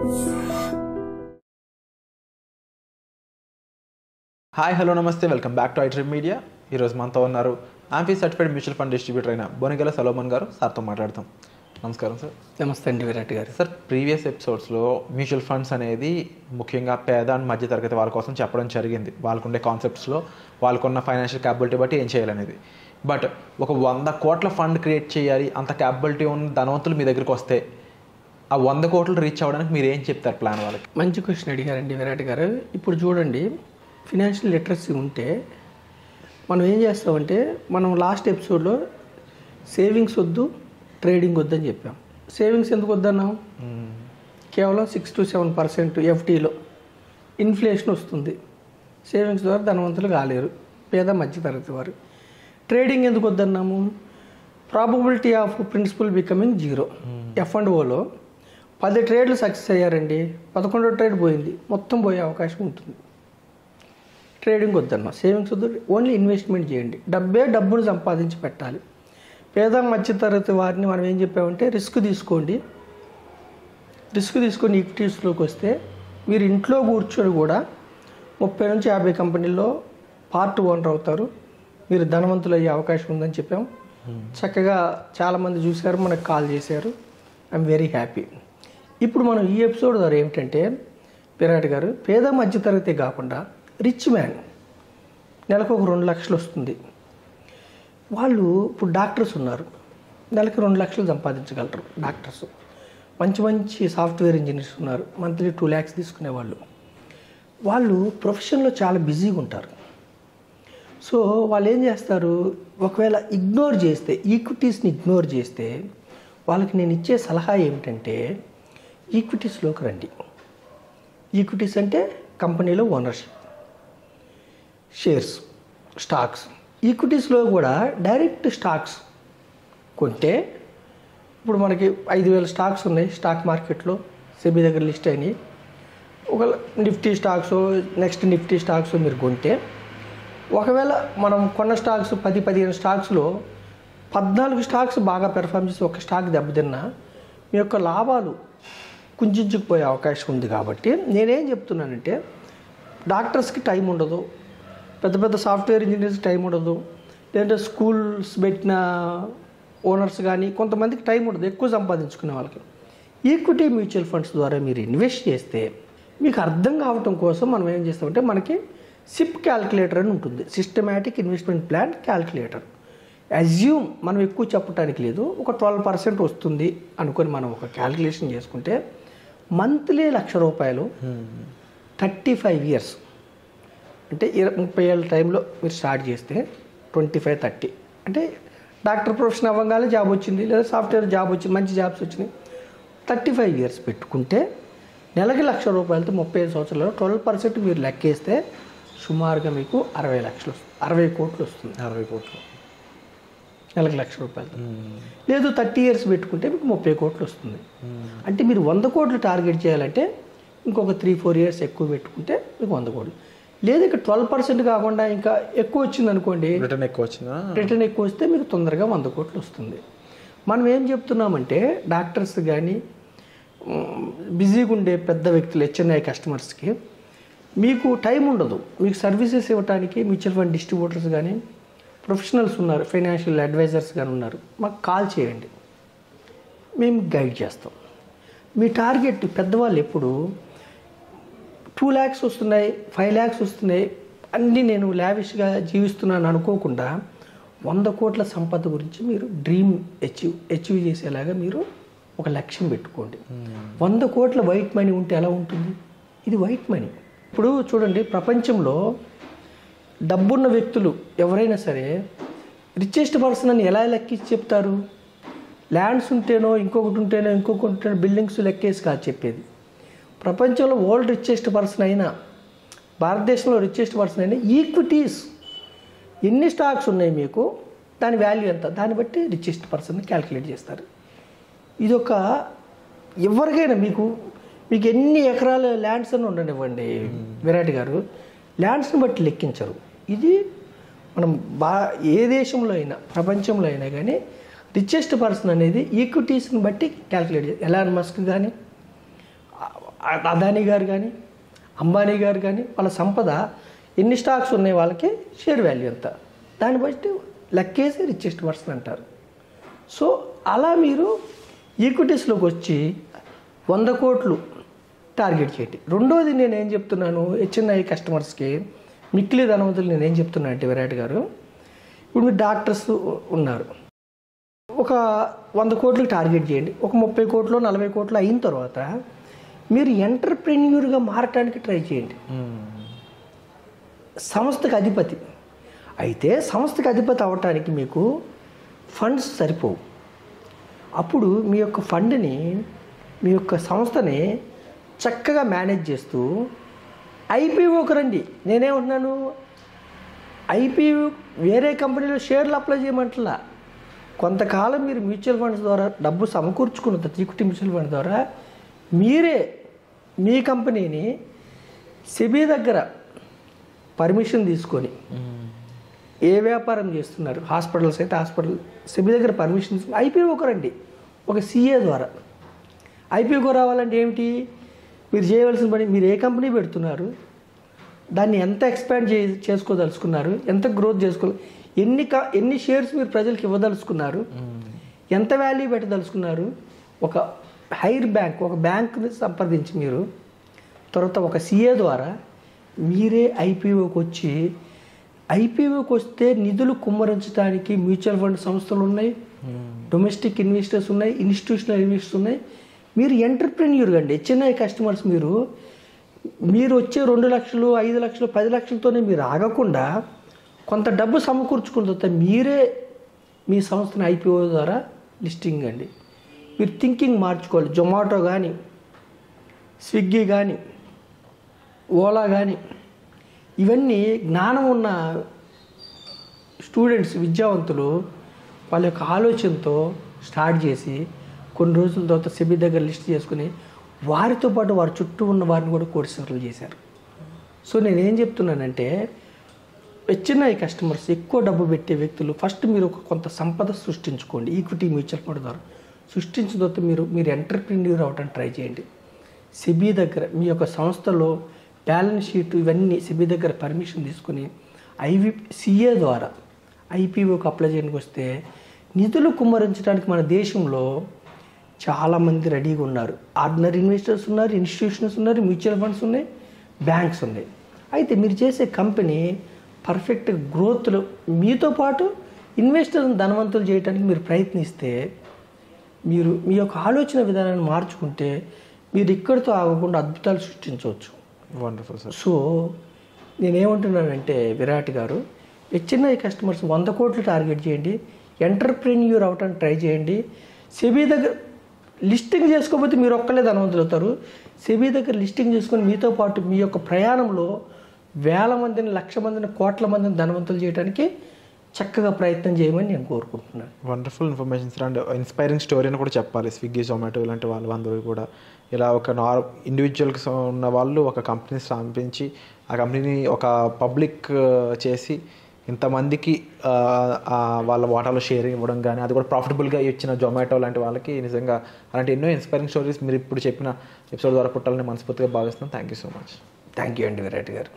Hi hello నమస్తే, welcome back to ఐట్రిప్ media. ఈరోజు మనతో ఉన్నారు amphi certified mutual fund distributor అయిన బోనిగల సలోమన్ గారు. సార్తో మాట్లాడతాం. నమస్కారం సార్. నమస్తే అండి విరాట్ గారు. సార్, ప్రీవియస్ ఎపిసోడ్స్లో మ్యూచువల్ ఫండ్స్ అనేది ముఖ్యంగా పేద అండ్ మధ్య తరగతి వాళ్ళ కోసం చెప్పడం జరిగింది. వాళ్ళకుండే కాన్సెప్ట్స్లో వాళ్ళకున్న ఫైనాన్షియల్ క్యాపబిలిటీ బట్టి ఏం చేయాలనేది. బట్ ఒక 100 కోట్ల ఫండ్ క్రియేట్ చేయాలి, అంత క్యాపబిలిటీ ఉన్న ధనవంతులు మీ దగ్గరికి వస్తే ఆ 100 కోట్లు రీచ్ అవ్వడానికి మీరు ఏం చెప్తారు ప్లాన్ వాళ్ళకి? మంచి క్వశ్చన్ అడిగారండి విరాట్ గారు. ఇప్పుడు చూడండి, ఫినాన్షియల్ లిటరసీ ఉంటే మనం ఏం చేస్తామంటే, మనం లాస్ట్ ఎపిసోడ్లో సేవింగ్స్ వద్దు, ట్రేడింగ్ వద్దని చెప్పాం. సేవింగ్స్ ఎందుకు వద్దన్నాం? కేవలం 6 to 7% ఎఫ్డీలో ఇన్ఫ్లేషన్ వస్తుంది. సేవింగ్స్ ద్వారా ధనవంతులు కాలేరు, పేద మధ్యతరగతి వారు. ట్రేడింగ్ ఎందుకు వద్దన్నాము? Probability of principal becoming 0. F&Oలో 10 ట్రేడ్లు సక్సెస్ అయ్యారండి, 11వ ట్రేడ్ పోయింది, మొత్తం పోయే అవకాశం ఉంటుంది. ట్రేడింగ్ వద్దన్నా, సేవింగ్స్ వద్దు, ఓన్లీ ఇన్వెస్ట్మెంట్ చేయండి. డబ్బును సంపాదించి పెట్టాలి. పేద మధ్యతరగతి వారిని మనం ఏం చెప్పామంటే, రిస్క్ తీసుకొని ఈక్విటీస్లోకి వస్తే మీరు ఇంట్లో కూర్చొని కూడా 30 నుంచి 50 కంపెనీల్లో పార్ట్ ఓనర్ అవుతారు, మీరు ధనవంతులు అయ్యే అవకాశం ఉందని చెప్పాం. చక్కగా చాలామంది చూశారు, మనకు కాల్ చేశారు. I'm very happy. ఇప్పుడు మనం ఈ ఎపిసోడ్ ద్వారా ఏమిటంటే, విరాట్ గారు, పేద మధ్యతరగతి కాకుండా రిచ్ మ్యాన్ నెలకు ఒక 2 లక్షలు వస్తుంది. వాళ్ళు ఇప్పుడు డాక్టర్స్ ఉన్నారు, నెలకి 2 లక్షలు సంపాదించగలరు డాక్టర్స్. మంచి సాఫ్ట్వేర్ ఇంజనీర్స్ ఉన్నారు, మంత్లీ 2 lakhs తీసుకునేవాళ్ళు. వాళ్ళు ప్రొఫెషన్లో చాలా బిజీగా ఉంటారు. సో వాళ్ళు ఏం చేస్తారు, ఒకవేళ ఈక్విటీస్ని ఇగ్నోర్ చేస్తే వాళ్ళకి నేను ఇచ్చే సలహా ఏమిటంటే, ఈక్విటీస్లోకి రండి. ఈక్విటీస్ అంటే కంపెనీలో ఓనర్షిప్, షేర్స్, స్టాక్స్. ఈక్విటీస్లో కూడా డైరెక్ట్ స్టాక్స్ కొంటే, ఇప్పుడు మనకి 5,000 స్టాక్స్ ఉన్నాయి స్టాక్ మార్కెట్లో, సెబీ దగ్గర లిస్ట్ అయినాయి. ఒక Nifty stocks, next Nifty stocks మీరు కొంటే, ఒకవేళ మనం కొన్న స్టాక్స్ 10-15 స్టాక్స్లో 14 స్టాక్స్ బాగా పెర్ఫార్మ్ చేసి ఒక స్టాక్ దెబ్బతిన్నా మీ యొక్క లాభాలు కుంచుకుపోయే అవకాశం ఉంది. కాబట్టి నేనేం చెప్తున్నానంటే, డాక్టర్స్కి టైం ఉండదు, పెద్ద సాఫ్ట్వేర్ ఇంజనీర్స్కి టైం ఉండదు, లేదంటే స్కూల్స్ పెట్టిన ఓనర్స్ కానీ కొంతమందికి టైం ఉండదు ఎక్కువ సంపాదించుకునే వాళ్ళకి. ఈక్విటీ మ్యూచువల్ ఫండ్స్ ద్వారా మీరు ఇన్వెస్ట్ చేస్తే మీకు అర్థం కావటం కోసం మనం ఏం చేస్తామంటే, మనకి సిప్ క్యాల్కులేటర్ అని ఉంటుంది, systematic investment plan calculator. Assume మనం ఎక్కువ చెప్పడానికి లేదు, ఒక 12% వస్తుంది అనుకొని మనం ఒక క్యాల్కులేషన్ చేసుకుంటే, మంత్లీ ₹1,00,000 35 years అంటే 30 ఏళ్ళ టైంలో మీరు స్టార్ట్ చేస్తే 25-30 అంటే డాక్టర్ ప్రొఫెషన్ అవ్వగానే జాబ్ వచ్చింది, లేదా సాఫ్ట్వేర్ జాబ్ వచ్చింది, మంచి జాబ్స్ వచ్చినాయి. 35 years పెట్టుకుంటే నెలకి ₹1,00,000తో 35 సంవత్సరాలు 12% మీరు లెక్కేస్తే సుమారుగా మీకు 60 లక్షలు వస్తుంది, 60 కోట్లు వస్తుంది. 60 కోట్లు నెలకి ₹1,00,000. లేదు 30 years పెట్టుకుంటే మీకు 30 కోట్లు వస్తుంది. అంటే మీరు 100 కోట్లు టార్గెట్ చేయాలంటే ఇంకొక 3-4 years ఎక్కువ పెట్టుకుంటే మీకు 100 కోట్లు. లేదు ఇక 12% కాకుండా ఇంకా ఎక్కువ వచ్చింది అనుకోండి, రిటర్న్ ఎక్కువ వస్తే మీకు తొందరగా 100 కోట్లు వస్తుంది. మనం ఏం చెప్తున్నామంటే, డాక్టర్స్ కానీ బిజీగా ఉండే పెద్ద వ్యక్తులు, HNI కస్టమర్స్కి మీకు టైం ఉండదు, మీకు సర్వీసెస్ ఇవ్వడానికి మ్యూచువల్ ఫండ్ డిస్ట్రిబ్యూటర్స్ కానీ ప్రొఫెషనల్స్ ఉన్నారు, ఫైనాన్షియల్ అడ్వైజర్స్ కానీ ఉన్నారు, మాకు కాల్ చేయండి, మేము గైడ్ చేస్తాం. మీ టార్గెట్ పెద్దవాళ్ళు ఎప్పుడు 2 lakhs వస్తున్నాయి, 5 lakhs వస్తున్నాయి, అన్నీ నేను లావిష్గా జీవిస్తున్నాను అనుకోకుండా 100 కోట్ల సంపద గురించి మీరు డ్రీమ్ అచీవ్ చేసేలాగా మీరు ఒక లక్ష్యం పెట్టుకోండి. 100 కోట్ల వైట్ మనీ ఉంటే ఎలా ఉంటుంది? ఇది వైట్ మనీ. ఇప్పుడు చూడండి, ప్రపంచంలో డబ్బున్న వ్యక్తులు ఎవరైనా సరే రిచెస్ట్ పర్సన్ అని ఎలా లెక్కించి చెప్తారు? ల్యాండ్స్ ఉంటేనో ఇంకొకటి బిల్డింగ్స్ లెక్కేసి కాదు చెప్పేది. ప్రపంచంలో వరల్డ్ రిచెస్ట్ పర్సన్ అయినా, భారతదేశంలో రిచెస్ట్ పర్సన్ అయినా, ఈక్విటీస్ ఎన్ని స్టాక్స్ ఉన్నాయి మీకు, దాని వాల్యూ ఎంత, దాన్ని బట్టి రిచెస్ట్ పర్సన్ని క్యాల్కులేట్ చేస్తారు. ఇదొక ఎవరికైనా మీకు ఎన్ని ఎకరాల ల్యాండ్స్ అని ఉండనివ్వండి విరాట్ గారు, ల్యాండ్స్ని బట్టి లెక్కించరు. ఇది మనం ఏ దేశంలో అయినా ప్రపంచంలో అయినా కానీ రిచెస్ట్ పర్సన్ అనేది ఈక్విటీస్ని బట్టి క్యాల్కులేట్ చేయాలి. ఎలాన్ మస్క్ కానీ అదానీ గారు కానీ అంబానీ గారు కానీ వాళ్ళ సంపద ఎన్ని స్టాక్స్ ఉన్నాయి వాళ్ళకి షేర్ వాల్యూ ఎంత, దాన్ని బట్టి లెక్కేసి రిచెస్ట్ పర్సన్ అంటారు. సో అలా మీరు ఈక్విటీస్లోకి వచ్చి 100 కోట్లు టార్గెట్ చేయండి. రెండోది నేనేం చెప్తున్నాను హెచ్ఎన్ఐ కస్టమర్స్కి, మిక్కిలి ధనవంతులు నేనేం చెప్తున్నా అంటే విరాట్ గారు, ఇప్పుడు మీరు డాక్టర్స్ ఉన్నారు, ఒక 100 కోట్లకి టార్గెట్ చేయండి. ఒక 30 కోట్లు 40 కోట్లు అయిన తర్వాత మీరు ఎంటర్ప్రెన్యూర్గా మారటానికి ట్రై చేయండి. సంస్థకు అధిపతి అయితే సంస్థకు అధిపతి అవ్వటానికి మీకు ఫండ్స్ సరిపోవు. అప్పుడు మీ యొక్క ఫండ్ని, మీ యొక్క సంస్థని చక్కగా మేనేజ్ చేస్తూ ఐపీఓకి రండి. నేనేమంటున్నాను, ఐపీఓ వేరే కంపెనీలో షేర్లు అప్లై చేయమంటలా. కొంతకాలం మీరు మ్యూచువల్ ఫండ్స్ ద్వారా డబ్బు సమకూర్చుకున్న తర్వాత ఈక్విటీ మ్యూచువల్ ఫండ్ ద్వారా మీరే మీ కంపెనీని సెబీ దగ్గర పర్మిషన్ తీసుకొని ఏ వ్యాపారం చేస్తున్నారు, హాస్పిటల్స్ అయితే హాస్పిటల్ సెబీ దగ్గర పర్మిషన్ తీసుకొని ఐపీఓకి రండి. ఒక సిఏ ద్వారా ఐపీఓకి రావాలంటే ఏమిటి, మీరు చేయవలసిన పని, మీరు ఏ కంపెనీ పెడుతున్నారు, దాన్ని ఎంత ఎక్స్పాండ్ చేసుకోదలుచుకున్నారు, ఎంత గ్రోత్ చేసుకోవాలి, ఎన్ని షేర్స్ మీరు ప్రజలకు ఇవ్వదలుచుకున్నారు, ఎంత వాల్యూ పెట్టదలుచుకున్నారు, ఒక హైర్ బ్యాంక్, ఒక బ్యాంక్ని సంప్రదించి మీరు తర్వాత ఒక సిఏ ద్వారా మీరే ఐపీఓకి వచ్చి, ఐపీఓకి వస్తే నిధులు కుమ్మరించడానికి మ్యూచువల్ ఫండ్ సంస్థలు ఉన్నాయి, డొమెస్టిక్ ఇన్వెస్టర్స్ ఉన్నాయి, ఇన్స్టిట్యూషనల్ ఇన్వెస్టర్స్ ఉన్నాయి. మీరు ఎంటర్ప్రెన్యూర్ అండి. హెచ్ఎన్ఐ కస్టమర్స్ మీరు వచ్చే 2 లక్షలు 5 లక్షలు 10 లక్షలతోనే మీరు ఆగకుండా కొంత డబ్బు సమకూర్చుకున్న తర్వాత మీరే మీ సంస్థను ఐపీఓ ద్వారా లిస్టింగ్ అండి. మీరు థింకింగ్ మార్చుకోవాలి. జొమాటో కానీ, స్విగ్గీ కానీ, ఓలా కానీ, ఇవన్నీ జ్ఞానం ఉన్న స్టూడెంట్స్, విద్యావంతులు వాళ్ళ యొక్క ఆలోచనతో స్టార్ట్ చేసి కొన్ని రోజుల తర్వాత సెబీ దగ్గర లిస్ట్ చేసుకుని వారితో పాటు వారి చుట్టూ ఉన్న వారిని కూడా కోటీశ్వరులు చేశారు. సో నేనేం చెప్తున్నానంటే హెచ్ఎన్ఐ కస్టమర్స్, ఎక్కువ డబ్బు పెట్టే వ్యక్తులు ఫస్ట్ మీరు కొంత సంపద సృష్టించుకోండి. ఈక్విటీ మ్యూచువల్ ఫండ్ ద్వారా సృష్టించిన తర్వాత మీరు ఎంటర్ప్రెన్యూర్ అవ్వడానికి ట్రై చేయండి. సెబీ దగ్గర మీ యొక్క సంస్థలో బ్యాలెన్స్ షీట్ ఇవన్నీ సెబీ దగ్గర పర్మిషన్ తీసుకుని సిఏ ద్వారా ఐపీఓకి అప్లై చేయడానికి వస్తే నిధులు కుమ్మరించడానికి మన దేశంలో చాలామంది రెడీగా ఉన్నారు. ఆర్డినరీ ఇన్వెస్టర్స్ ఉన్నారు, ఇన్స్టిట్యూషన్స్ ఉన్నారు, మ్యూచువల్ ఫండ్స్ ఉన్నాయి, బ్యాంక్స్ ఉన్నాయి. అయితే మీరు చేసే కంపెనీ పర్ఫెక్ట్ గ్రోత్లో మీతో పాటు ఇన్వెస్టర్ని ధనవంతులు చేయడానికి మీరు ప్రయత్నిస్తే, మీరు మీ యొక్క ఆలోచన విధానాన్ని మార్చుకుంటే మీరు ఇక్కడితో ఆగకుండా అద్భుతాలు సృష్టించవచ్చు. Wonderful sir. సో నేనేమంటున్నానంటే విరాట్ గారు, హెచ్ఎన్ఐ కస్టమర్స్ 100 కోట్లు టార్గెట్ చేయండి, ఎంటర్ప్రెన్యూర్ అవటానికి ట్రై చేయండి. సెబీ దగ్గర లిస్టింగ్ చేసుకోకపోతే మీరు ఒక్కలే ధనవంతులు అవుతారు. సెబీ దగ్గర లిస్టింగ్ చేసుకొని మీతో పాటు మీ యొక్క ప్రయాణంలో వేల మందిని, లక్ష మందిని, కోట్ల మందిని ధనవంతులు చేయడానికి చక్కగా ప్రయత్నం చేయమని నేను కోరుకుంటున్నాను. Wonderful information sir. And inspiring story అని కూడా చెప్పాలి. స్విగ్గీ, జొమాటో ఇలాంటి అందరూ కూడా ఇలా ఒక ఇండివిజువల్స్ ఉన్న వాళ్ళు ఒక కంపెనీ స్థాపించి ఆ కంపెనీని ఒక పబ్లిక్ చేసి ఇంతమందికి వాళ్ళ వాటాలో షేరింగ్ ఇవ్వడం కానీ, అది కూడా ప్రాఫిటబుల్గా ఇచ్చిన జొమాటో లాంటి వాళ్ళకి నిజంగా అలాంటి ఎన్నో ఇన్స్పైరింగ్ స్టోరీస్ మీరు ఇప్పుడు చెప్పిన ఎపిసోడ్ ద్వారా పుట్టాలని మనస్ఫూర్తిగా భావిస్తున్నాను. Thank you so much. Thank you అండి విరాట్ గారు.